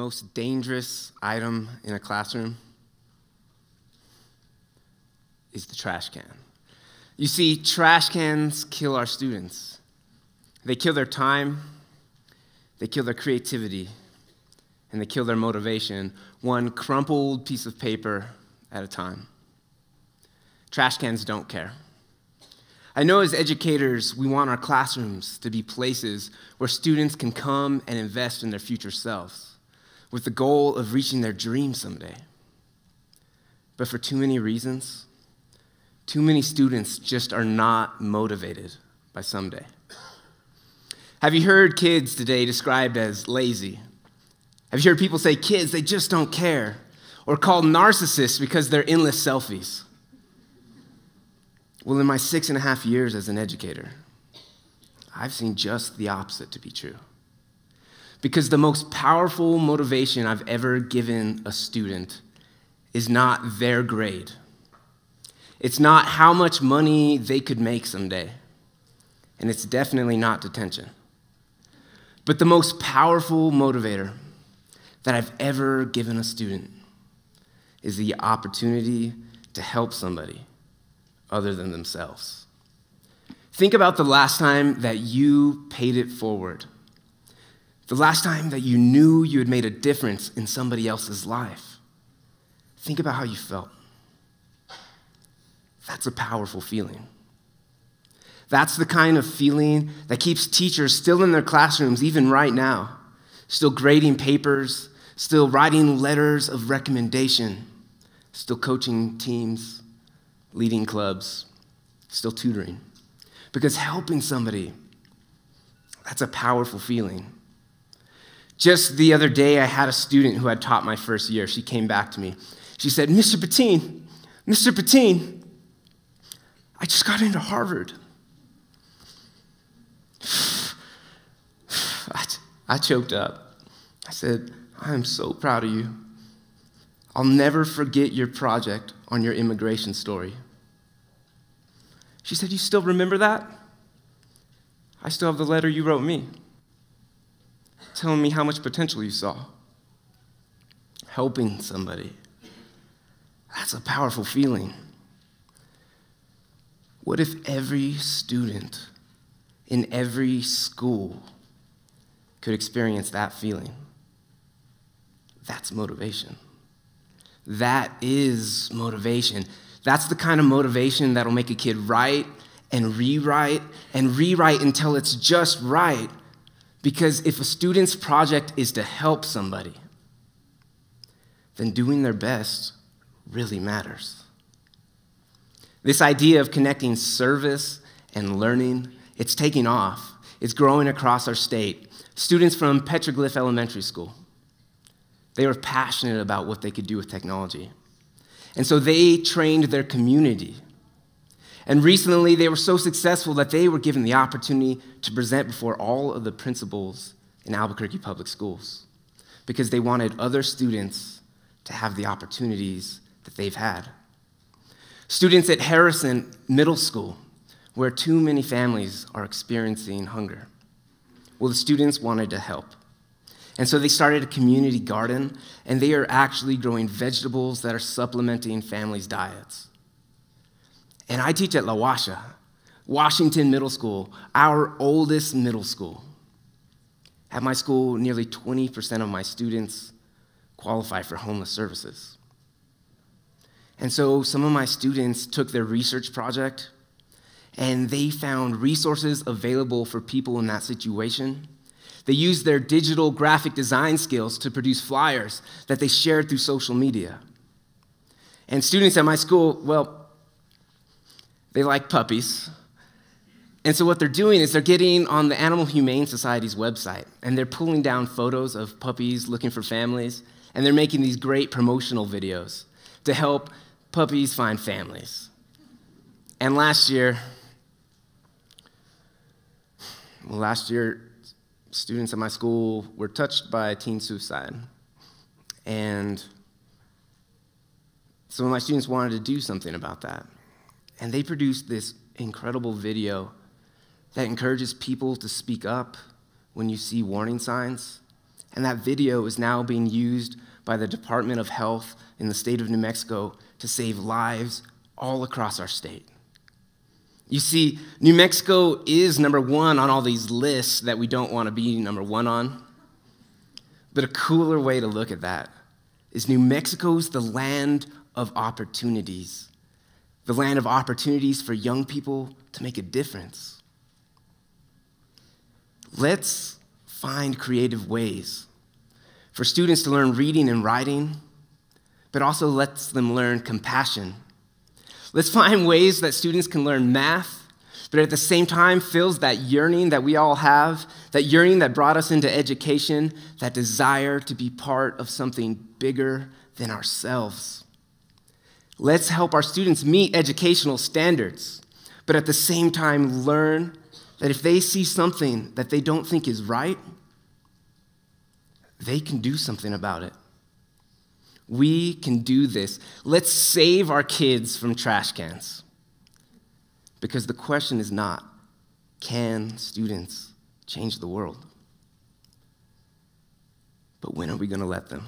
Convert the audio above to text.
most dangerous item in a classroom is the trash can. You see, trash cans kill our students. They kill their time, they kill their creativity, and they kill their motivation, one crumpled piece of paper at a time. Trash cans don't care. I know as educators, we want our classrooms to be places where students can come and invest in their future selves with the goal of reaching their dreams someday. But for too many reasons, too many students just are not motivated by someday. Have you heard kids today described as lazy? Have you heard people say kids, they just don't care, or called narcissists because they're endless selfies? Well, in my 6.5 years as an educator, I've seen just the opposite to be true. Because the most powerful motivation I've ever given a student is not their grade. It's not how much money they could make someday. And it's definitely not detention. But the most powerful motivator that I've ever given a student is the opportunity to help somebody other than themselves. Think about the last time that you paid it forward. The last time that you knew you had made a difference in somebody else's life. Think about how you felt. That's a powerful feeling. That's the kind of feeling that keeps teachers still in their classrooms, even right now, still grading papers, still writing letters of recommendation, still coaching teams, leading clubs, still tutoring. Because helping somebody, that's a powerful feeling. Just the other day, I had a student who had taught my first year. She came back to me. She said, Mr. Pettine, I just got into Harvard. I choked up. I said, I am so proud of you. I'll never forget your project on your immigration story. She said, you still remember that? I still have the letter you wrote me, telling me how much potential you saw. Helping somebody, that's a powerful feeling. What if every student in every school could experience that feeling? That's motivation. That is motivation. That's the kind of motivation that'll make a kid write and rewrite until it's just right. Because if a student's project is to help somebody, then doing their best really matters. This idea of connecting service and learning, it's taking off. It's growing across our state. Students from Petroglyph Elementary School, they were passionate about what they could do with technology. And so they trained their community. And recently, they were so successful that they were given the opportunity to present before all of the principals in Albuquerque Public Schools because they wanted other students to have the opportunities that they've had. Students at Harrison Middle School, where too many families are experiencing hunger. Well, the students wanted to help. And so they started a community garden, and they are actually growing vegetables that are supplementing families' diets. And I teach at La Washa, Washington Middle School, our oldest middle school. At my school, nearly 20% of my students qualify for homeless services. And so some of my students took their research project, and they found resources available for people in that situation. They used their digital graphic design skills to produce flyers that they shared through social media. And students at my school, well, they like puppies. And so what they're doing is they're getting on the Animal Humane Society's website, and they're pulling down photos of puppies looking for families, and they're making these great promotional videos to help puppies find families. And last year, students at my school were touched by teen suicide. And some of my students wanted to do something about that. And they produced this incredible video that encourages people to speak up when you see warning signs And that video is now being used by the Department of Health in the state of New Mexico to save lives all across our state. You see, New Mexico is number one on all these lists that we don't want to be number one on. But a cooler way to look at that is New Mexico's the land of opportunities. The land of opportunities for young people to make a difference. Let's find creative ways for students to learn reading and writing, but also lets them learn compassion. Let's find ways that students can learn math, but at the same time fills that yearning that we all have, that yearning that brought us into education, that desire to be part of something bigger than ourselves. Let's help our students meet educational standards, but at the same time learn that if they see something that they don't think is right, they can do something about it. We can do this. Let's save our kids from trash cans. Because the question is not, can students change the world? But when are we going to let them?